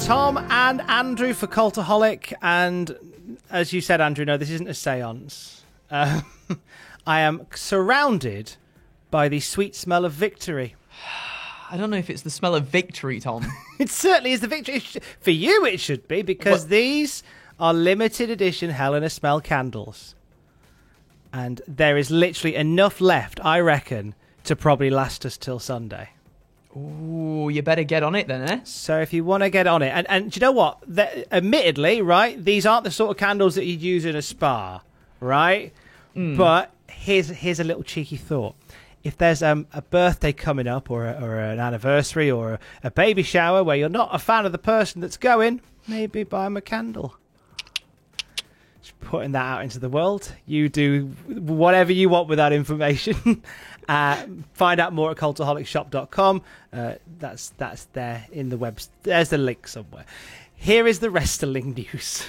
Tom and Andrew for Cultaholic. And as you said, Andrew, no, this isn't a seance. I am surrounded by the sweet smell of victory. I don't know if it's the smell of victory, Tom. It certainly is the victory. For you, it should be, because these are limited edition Hell in a Smell candles. And there is literally enough left, I reckon, to probably last us till Sunday. Ooh, you better get on it then, eh? So if you want to get on it, and do you know what? Admittedly, right, these aren't the sort of candles that you'd use in a spa, right? But here's a little cheeky thought. If there's a birthday coming up or an anniversary or a baby shower where you're not a fan of the person that's going, maybe buy them a candle. Just putting that out into the world. You do whatever you want with that information. Find out more at cultaholicshop.com. That's there in the web. There's the link somewhere. Here is the wrestling news.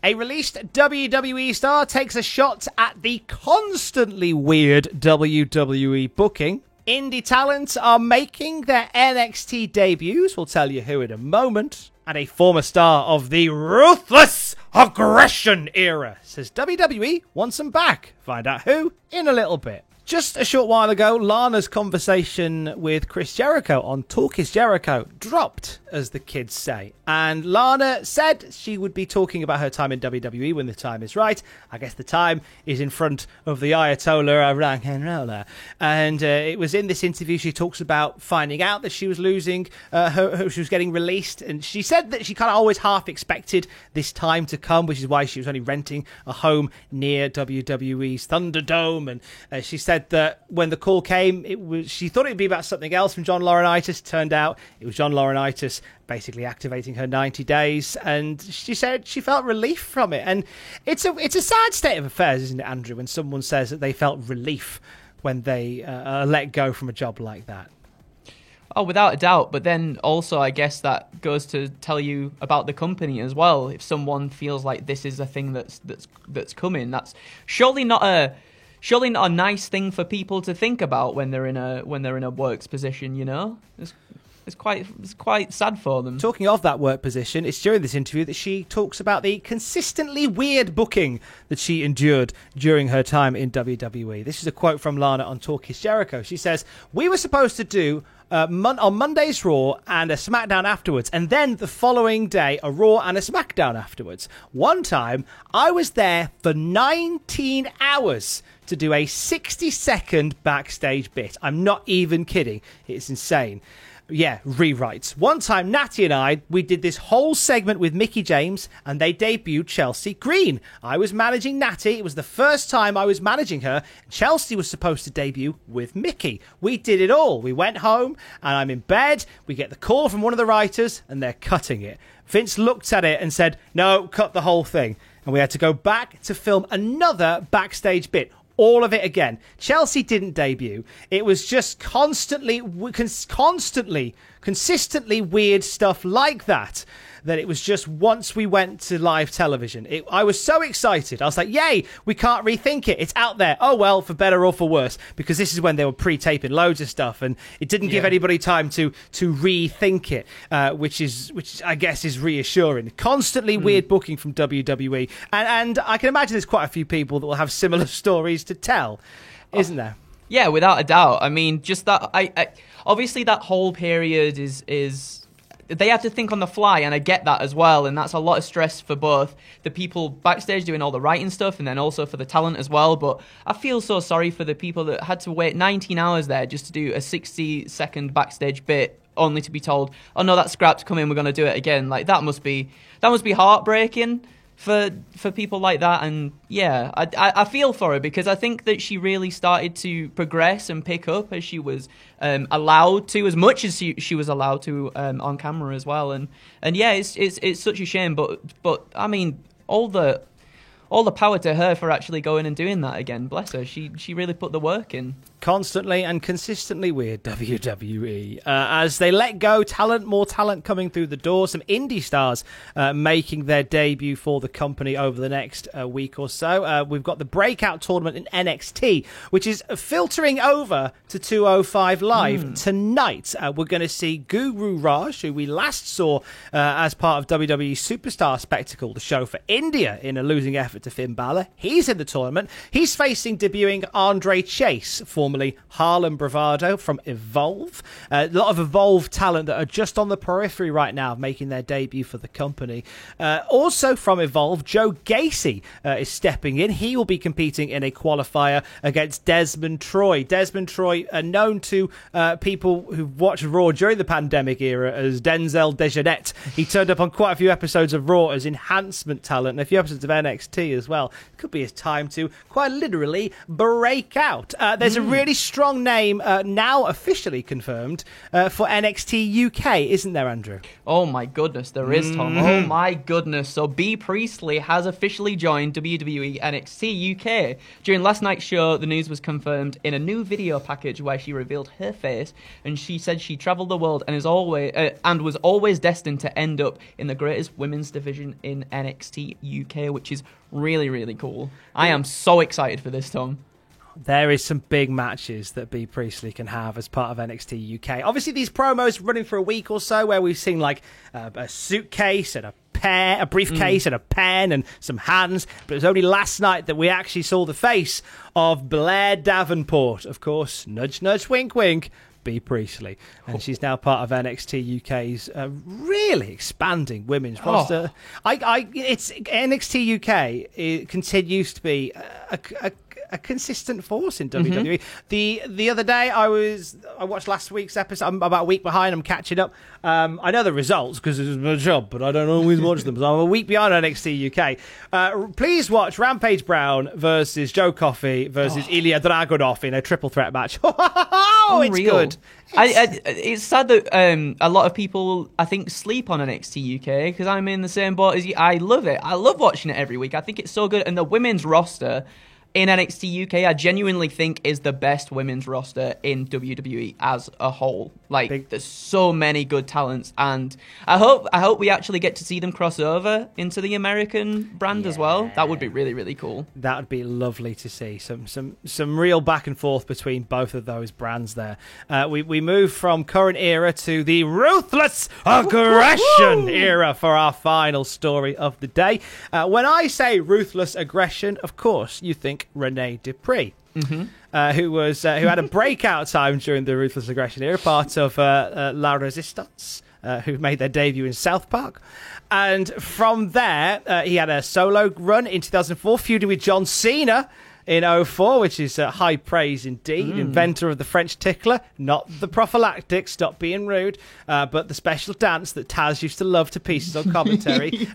A released WWE star takes a shot at the constantly weird WWE booking. Indie talents are making their NXT debuts. We'll tell you who in a moment. And a former star of the Ruthless Aggression era says WWE wants them back. Find out who in a little bit. Just a short while ago, Lana's conversation with Chris Jericho on Talk is Jericho dropped, as the kids say. And Lana said she would be talking about her time in WWE when the time is right. I guess the time is in front of the Ayatollah of rock and roller. And it was in this interview she talks about finding out that she was losing, she was getting released. And she said that she kind of always half expected this time to come, which is why she was only renting a home near WWE's Thunderdome. And she said that when the call came, she thought it would be about something else from John Laurinaitis. Turned out it was John Laurinaitis basically activating her 90 days, and she said she felt relief from it. And it's a sad state of affairs, isn't it, Andrew, when someone says that they felt relief when they are let go from a job like that? Oh, without a doubt. But then also, I guess that goes to tell you about the company as well. If someone feels like this is a thing that's coming, that's surely not a nice thing for people to think about when they're in a works position, you know? It's quite sad for them. Talking of that work position, it's during this interview that she talks about the consistently weird booking that she endured during her time in WWE. This is a quote from Lana on Talk is Jericho. She says, "We were supposed to do on Monday's Raw and a SmackDown afterwards, and then the following day a Raw and a SmackDown afterwards. One time, I was there for 19 hours to do a 60-second backstage bit. I'm not even kidding. It's insane." Yeah, rewrites. One time, Natty and we did this whole segment with Mickie James, and they debuted Chelsea Green. I was managing Natty. It was the first time I was managing her. Chelsea was supposed to debut with Mickie. We did it all. We went home, and I'm in bed. We get the call from one of the writers, and they're cutting it. Vince looked at it and said, "No, cut the whole thing." And we had to go back to film another backstage bit. All of it again. Chelsea didn't debut. It was just consistently weird stuff like that it was just once we went to live television. I was so excited. I was like, yay, we can't rethink it. It's out there. Oh, well, for better or for worse, because this is when they were pre-taping loads of stuff, and it didn't give anybody time to rethink it, which I guess is reassuring. Constantly weird booking from WWE. And I can imagine there's quite a few people that will have similar stories to tell, isn't there? Yeah, without a doubt. I mean, just that. I obviously that whole period is they have to think on the fly, and I get that as well. And that's a lot of stress for both the people backstage doing all the writing stuff, and then also for the talent as well. But I feel so sorry for the people that had to wait 19 hours there just to do a 60-second backstage bit, only to be told, "Oh no, that's scrapped. Come in, we're going to do it again." Like that must be heartbreaking for people like that. And yeah, I feel for her, because I think that she really started to progress and pick up as she was allowed to, as much as she was allowed to on camera as well. And yeah, it's such a shame, but I mean, all the power to her for actually going and doing that again. Bless her. She really put the work in. constantly and consistently weird WWE. As they let go more talent coming through the door, some indie stars making their debut for the company over the next week or so. We've got the breakout tournament in NXT, which is filtering over to 205 Live tonight. We're going to see Guru Raj, who we last saw as part of WWE Superstar Spectacle, the show for India, in a losing effort to Finn Balor. He's in the tournament. He's facing debuting Andre Chase, formerly Harlem Bravado from Evolve. A lot of Evolve talent that are just on the periphery right now, making their debut for the company. Also from Evolve, Joe Gacy is stepping in. He will be competing in a qualifier against Desmond Troy. Desmond Troy, known to people who've watched Raw during the pandemic era as Denzel Dejournette. He turned up on quite a few episodes of Raw as enhancement talent and a few episodes of NXT as well. It could be his time to quite literally break out. There's a really strong name now officially confirmed for NXT UK, isn't there, Andrew? Oh my goodness, there is, Tom. Oh my goodness. So Bea Priestley has officially joined WWE NXT UK. During last night's show, the news was confirmed in a new video package where she revealed her face, and she said she travelled the world and was always destined to end up in the greatest women's division in NXT UK, which is really, really cool. I am so excited for this, Tom. There is some big matches that Bea Priestley can have as part of NXT UK. Obviously, these promos running for a week or so where we've seen like a suitcase and a briefcase and a pen and some hands. But it was only last night that we actually saw the face of Blair Davenport. Of course, nudge, nudge, wink, wink. Bea Priestley, and she's now part of NXT UK's really expanding women's roster. It's NXT UK. It continues to be a consistent force in WWE. The other day, I watched last week's episode. I'm about a week behind. I'm catching up. I know the results because it's my job, but I don't always watch them. So I'm a week behind NXT UK. Please watch Rampage Brown versus Joe Coffey versus Ilya Dragunov in a triple threat match. Oh, it's good. It's sad that a lot of people, I think, sleep on NXT UK because I'm in the same boat as you. I love it. I love watching it every week. I think it's so good. And the women's roster in NXT UK, I genuinely think is the best women's roster in WWE as a whole. There's so many good talents, and I hope we actually get to see them cross over into the American brand as well. That would be really, really cool. That would be lovely to see. Some real back and forth between both of those brands there. We move from current era to the ruthless aggression era for our final story of the day. When I say ruthless aggression, of course, you think Renee Dupree, who had a breakout time during the Ruthless Aggression era, part of La Resistance, who made their debut in South Park. And from there, he had a solo run in 2004, feuding with John Cena in 2004, which is high praise indeed. Inventor of the French tickler, not the prophylactic, stop being rude, but the special dance that Taz used to love to pieces on commentary.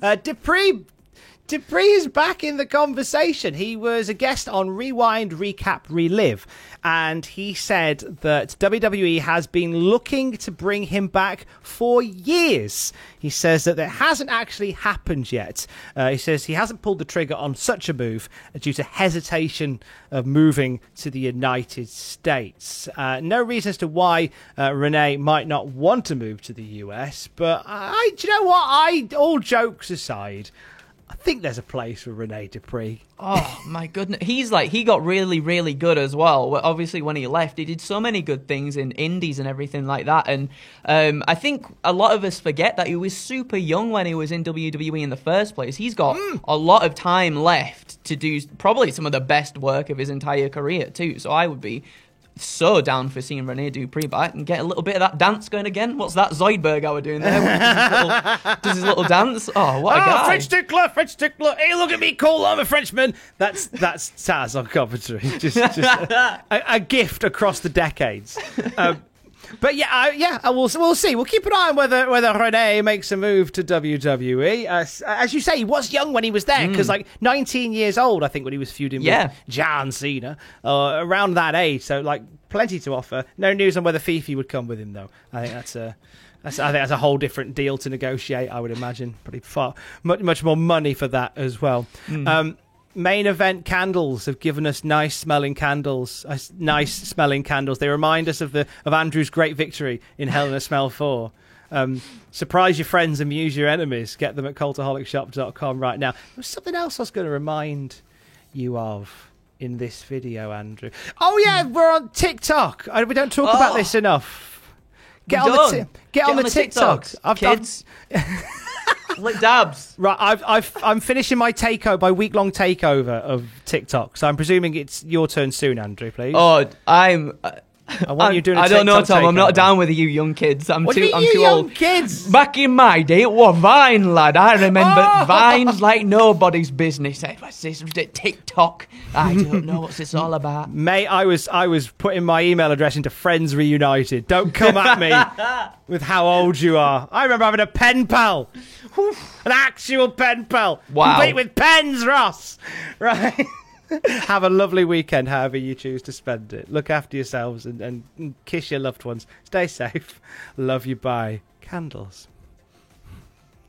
Dupree is back in the conversation. He was a guest on Rewind, Recap, Relive, and he said that WWE has been looking to bring him back for years. He says that it hasn't actually happened yet. He says he hasn't pulled the trigger on such a move due to hesitation of moving to the United States. No reason as to why Renee might not want to move to the US, but do you know what? All jokes aside, I think there's a place for Renee Dupree. Oh my goodness, he got really, really good as well. Obviously, when he left, he did so many good things in indies and everything like that. And I think a lot of us forget that he was super young when he was in WWE in the first place. He's got a lot of time left to do probably some of the best work of his entire career too. So I would be so down for seeing Renee Dupree back and get a little bit of that dance going again. What's that Zoidberg hour doing there? Does his little dance? Oh, what a guy. French tickler. Hey, look at me, cool, I'm a Frenchman. That's Taz on commentary. Just a gift across the decades. But we'll see. We'll keep an eye on whether Renee makes a move to WWE. As you say, he was young when he was there, because 19 years old, I think, when he was feuding with John Cena, around that age. So plenty to offer. No news on whether Fifi would come with him, though. I think that's a whole different deal to negotiate, I would imagine. Probably much more money for that as well. Main Event Candles have given us nice smelling candles. They remind us of Andrew's great victory in Hell in a Smell 4. Surprise your friends, amuse your enemies. Get them at cultaholicshop.com right now. There's something else I was going to remind you of in this video, Andrew. Oh yeah, we're on TikTok. We don't talk about this enough. Get on the TikTok. Kids. Like dabs. Right, I'm finishing my week-long takeover of TikTok. So I'm presuming it's your turn soon, Andrew. Please. Oh, I want you doing. I don't know, Tom. takeover. I'm not down with you young kids. I'm What too. do you mean, I'm you too young old. kids? Back in my day, it was Vine, lad. I remember Vines like nobody's business. What's this? TikTok. I don't know what's this all about. Mate, I was putting my email address into Friends Reunited. Don't come at me with how old you are. I remember having a pen pal. An actual pen pal. Wow. Complete with pens, Ross. Right. Have a lovely weekend, however you choose to spend it. Look after yourselves and kiss your loved ones. Stay safe. Love you. Bye. Candles.